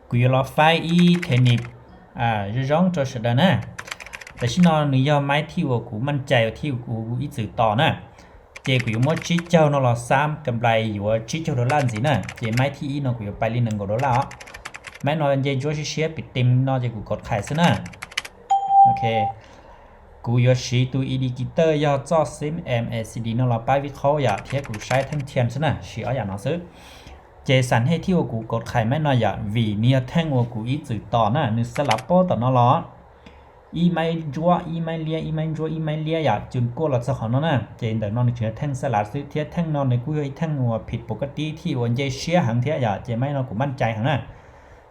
กูยอไฟอีเทนิบจะร้องตัวสุดนะแต่ฉันนอนนี่ยอมไม่ที่ว่ากูมั่นใจที่กูอีสื่อต่อนะเจกูอยู่มดชิเจ้านอ3กำไรอยู่ว่าชิเจ้าดอลลาร์สินะเจไม่ที่อีนอกูอยู่ไปลิ1ดอลลาร์แม่นอนเจจัวเชียปิดเต็มนอเจกูกดขายซะนะโอเคกูอยู่ชีตัวอีดิกิเตอร์ยอจ่อซิม MACD นอไปวิเคราะห์อยากเทียกูใช้ทั้งเทียนซะนะชีเอาอย่างนอซื้อเจสันให้ที่ว่ากูกดขายแม่นอยอย่างวีเนี่ยแท่งว่ากูอีสื่อต่อนะนึกสลับโป้ต่อนอล้ออีไม่จัวอีไม่เลียอีไม่จัวอีไม่เลียอยากจุนกูหลักสะของนะเจนแต่นอนเฉยแท่งสลัดซื้อเทียแท่งนอนในกูให้แท่งว่าผิดปกติที่วันเจเชียหังเทียอยากเจไม่นอนกูมั่นใจหังนะ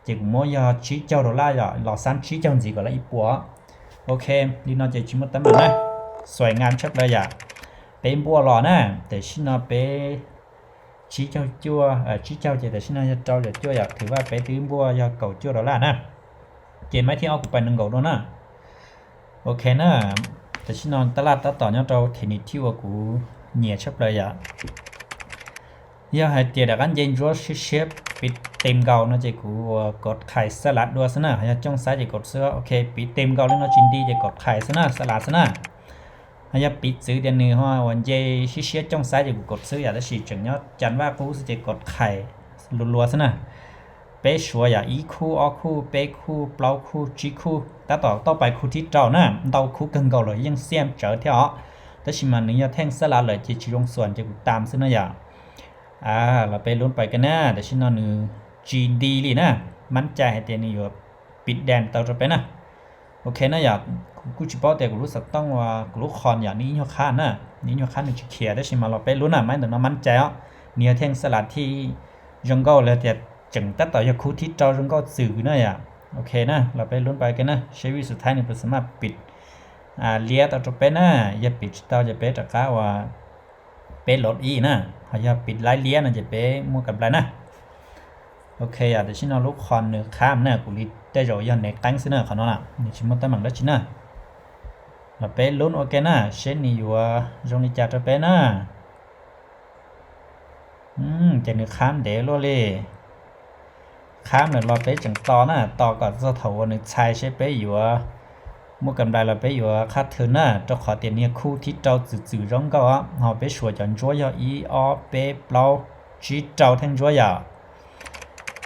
เจกูโมยาชี้เจ้าดอลลาร์อยากหลอกซ้ำชี้เจ้าจีก่อนแล้วอีปัวโอเคดีนอนเจชิมตั้งมันนะสวยงามชัดเลยอยากเป็นบัวหล่อนะแต่ชินอเปชี้เจ้าจั่วชี้เจ้าเจแต่ชินอจะเจ้าจะจั่วอยากถือว่าไปตื้อบัวยาเก่าจั่วดอลลาร์นะเจไม่ที่เอากูไป1 $นะโอเคนะแต่ชินอนตลาดต่อเนี่ยเราเทนิที่ว่ากูเหนียชับเลยอ่ะยาให้เจดกันเย็นรัวเชฟปิดเต็มเก่านะเจกูกดไข่สลัดด้วยซะนะให้จ้องซ้ายจะกดเสื้อโอเคปิดเต็มเก่าแล้วเนาะจินดีจะกดไข่ซะนะสลัดซะนะให้ปิดซื้อเดือนนึงฮะวันเจชิเชียจ้องซ้ายจะกดซื้ออยากจะฉีดจังเนาะจันว่ากูจะกดไข่รัวๆซะนะเป้ชัวอย่าอีคู่ออคู่เป้คู่เปล่าคู่จีคู่แต่ต่อไปคู่ที่เจ้านะเดาคู่กันเก่าเลยยังเสียมเจอเท่าแต่ชิมันนี่แท่งสลัดเลยจะลงส่วนจะตามซึ่งนะอย่าเราไปลุ้นไปกันนะแต่ชินอนนึง GD ลี่นะมั่นใจให้เตนี่อยู่ปิดแดนต่อไปนะโอเคนะอย่ากูจิบอกแต่กูรู้สึกต้องว่ากูรู้คอนอย่างนี้ยอค่านะนี่ยอค่าจะเคลียร์ได้ชิมาเราไปลุ้นนะไม่แต่เรามั่นใจอ่ะเนี่ยแท่งสลัดที่จังเกิลแล้วแต่จังตัดต่อจากคู่ที่เจ้าจังเกิลสื่อนะอย่าโอเคนะเราไปลุ้นไปกันนะชีวิตสุดท้ายนี่เป็นสามารถปิดเลียต่อไปนะอย่าปิดเจ้าจะเป็นตะก้าว่าเป็นลดอีนะเขาจะปิดไล่เลียนะจะเป็นมั่วกับไรนะโอเคอ่ะเดี๋ยวชินเอาลูกคอนเนื้อข้ามนะกูรีได้รอยันในตั้งซินะเขาเนาะนี่ชิมมันตั้งมันแล้วชินะเราไปลุ้นโอเคนะเช่นนี้อยู่ตรงนี้จะจะเป็นนะจะเนื้อข้ามเดี๋ยวเลยข้ามเนี่ยเราไปจังต่อนะต่อก่อนจะถาวรนึกชายใช้ไปอยู่มั่วกับไรเราไปอยู่คัดเธอนะจะขอเตียนเนี่ยคู่ที่เจ้าจื่อๆร้องก็เราไปช่วยจันจัวยาอีออเปเปล่าจีเจ้าทั้งจัวยา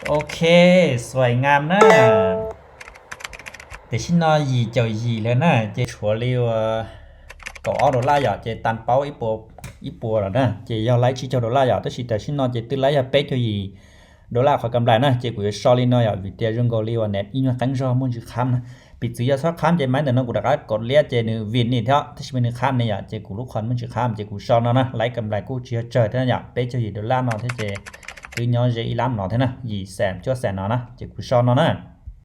โอเคสวยงามนะแต่ชินอยีเจ้ายีแล้วนะเจชัวเรียวก็ออดอลลาร์อยากเจตันเป้าอีปัวแล้วนะเจยอไลชิเจ้าดอลลาร์อยากแต่ชินอเจตื้อไลอยากเป๊กเจ้ายีดอลลาร์ขอกำไรนะเจกูจะชอลินอยากวิเตียจงก็เรียวเน็ตอีนตั้งจอมุ่งจะค้ำนะปิดซื้อยาซักค้ำเจไหมแต่น้องกูดักกดเลียเจนึวินนี่เท่าถ้าชิเป็นค้ำเนี่ยอยากเจกูลูกคอนมุ่งจะค้ำเจกูชอนะไลกำไรกูเจอเท่านั้นอยากเป๊กเจ้ายีดอลลาร์นอเท่เจตื้อยอเจอีลามนอเท่านะยีแสนชั่วแสนนอนะเจกูชอนอนะ